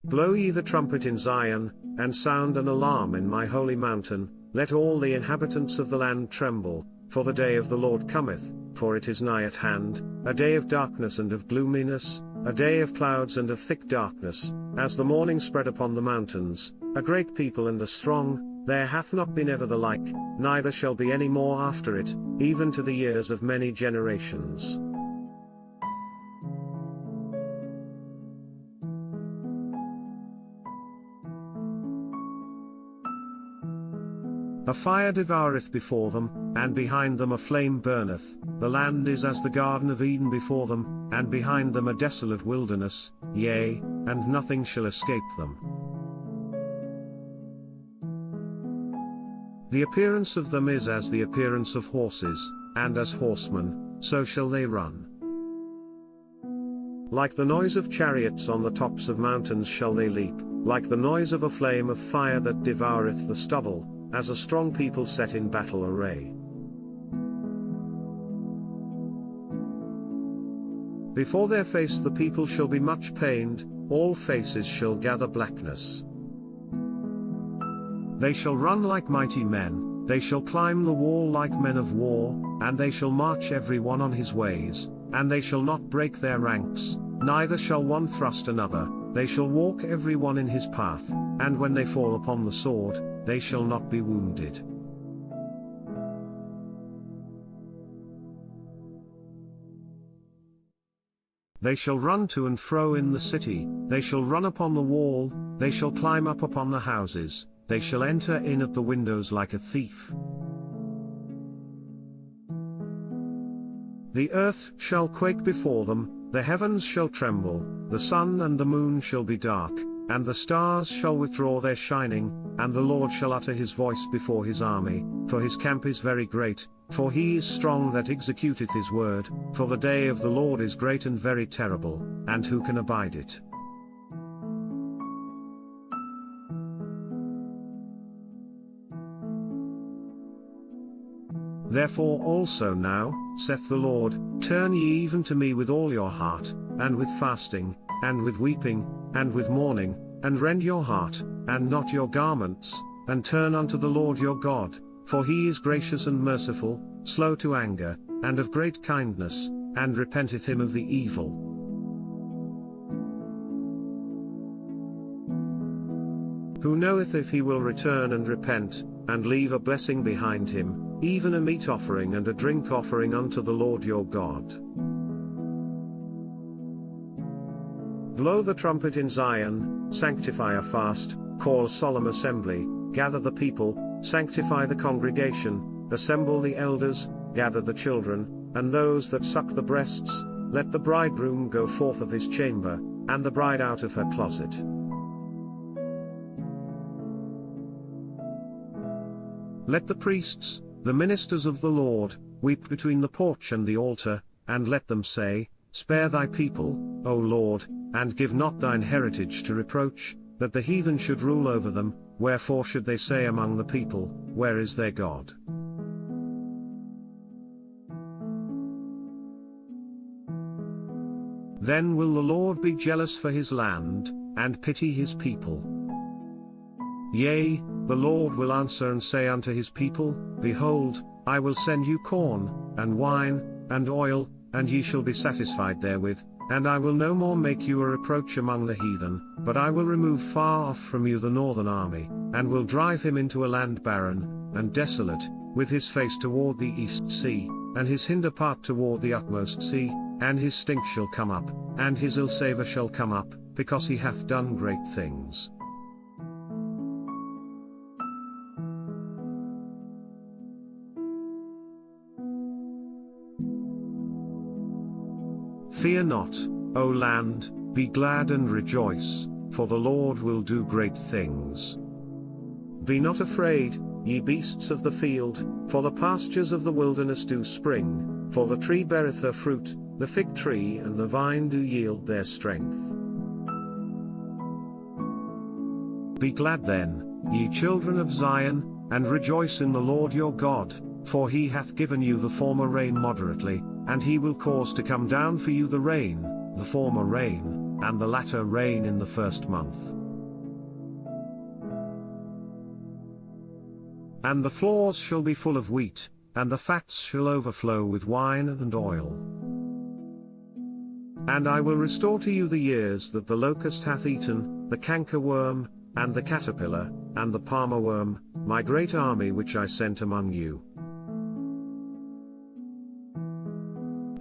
Blow ye the trumpet in Zion, and sound an alarm in my holy mountain, let all the inhabitants of the land tremble, for the day of the Lord cometh, for it is nigh at hand, a day of darkness and of gloominess, a day of clouds and of thick darkness, as the morning spread upon the mountains, a great people and a strong, there hath not been ever the like, neither shall be any more after it, even to the years of many generations. A fire devoureth before them, and behind them a flame burneth, the land is as the Garden of Eden before them, and behind them a desolate wilderness, yea, and nothing shall escape them. The appearance of them is as the appearance of horses, and as horsemen, so shall they run. Like the noise of chariots on the tops of mountains shall they leap, like the noise of a flame of fire that devoureth the stubble, as a strong people set in battle array. Before their face the people shall be much pained, all faces shall gather blackness. They shall run like mighty men, they shall climb the wall like men of war, and they shall march every one on his ways, and they shall not break their ranks, neither shall one thrust another, they shall walk every one in his path, and when they fall upon the sword, they shall not be wounded. They shall run to and fro in the city, they shall run upon the wall, they shall climb up upon the houses, they shall enter in at the windows like a thief. The earth shall quake before them, the heavens shall tremble, the sun and the moon shall be dark, and the stars shall withdraw their shining, and the Lord shall utter his voice before his army, for his camp is very great, for he is strong that executeth his word, for the day of the Lord is great and very terrible, and who can abide it? Therefore also now, saith the Lord, turn ye even to me with all your heart, and with fasting, and with weeping, and with mourning, and rend your heart, and not your garments, and turn unto the Lord your God, for he is gracious and merciful, slow to anger, and of great kindness, and repenteth him of the evil. Who knoweth if he will return and repent, and leave a blessing behind him, even a meat offering and a drink offering unto the Lord your God. Blow the trumpet in Zion, sanctify a fast, call a solemn assembly, gather the people, sanctify the congregation, assemble the elders, gather the children, and those that suck the breasts, let the bridegroom go forth of his chamber, and the bride out of her closet. Let the priests, the ministers of the Lord, weep between the porch and the altar, and let them say, Spare thy people, O Lord, and give not thine heritage to reproach, that the heathen should rule over them, wherefore should they say among the people, Where is their God? Then will the Lord be jealous for his land, and pity his people. Yea, the Lord will answer and say unto his people, Behold, I will send you corn, and wine, and oil, and ye shall be satisfied therewith, and I will no more make you a reproach among the heathen, but I will remove far off from you the northern army, and will drive him into a land barren, and desolate, with his face toward the east sea, and his hinder part toward the utmost sea, and his stink shall come up, and his ill savour shall come up, because he hath done great things. Fear not, O land, be glad and rejoice, for the Lord will do great things. Be not afraid, ye beasts of the field, for the pastures of the wilderness do spring, for the tree beareth her fruit, the fig tree and the vine do yield their strength. Be glad then, ye children of Zion, and rejoice in the Lord your God, for he hath given you the former rain moderately, and he will cause to come down for you the rain, the former rain, and the latter rain in the first month. And the floors shall be full of wheat, and the fats shall overflow with wine and oil. And I will restore to you the years that the locust hath eaten, the cankerworm, and the caterpillar, and the palmerworm, my great army which I sent among you.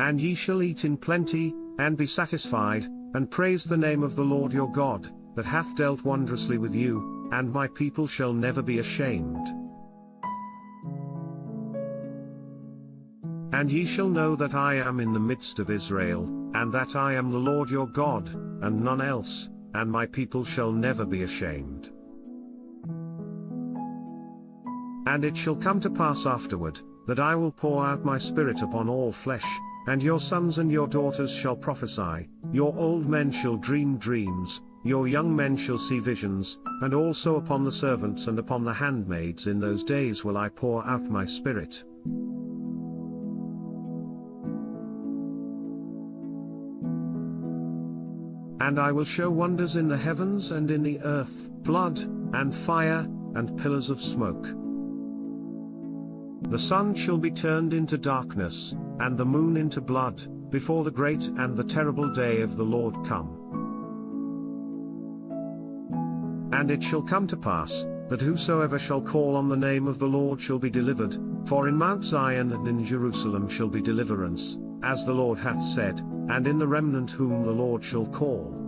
And ye shall eat in plenty, and be satisfied, and praise the name of the Lord your God, that hath dealt wondrously with you, and my people shall never be ashamed. And ye shall know that I am in the midst of Israel, and that I am the Lord your God, and none else, and my people shall never be ashamed. And it shall come to pass afterward, that I will pour out my Spirit upon all flesh, and your sons and your daughters shall prophesy, your old men shall dream dreams, your young men shall see visions, and also upon the servants and upon the handmaids in those days will I pour out my Spirit. And I will show wonders in the heavens and in the earth, blood, and fire, and pillars of smoke. The sun shall be turned into darkness, and the moon into blood, before the great and the terrible day of the Lord come. And it shall come to pass, that whosoever shall call on the name of the Lord shall be delivered, for in Mount Zion and in Jerusalem shall be deliverance, as the Lord hath said, and in the remnant whom the Lord shall call.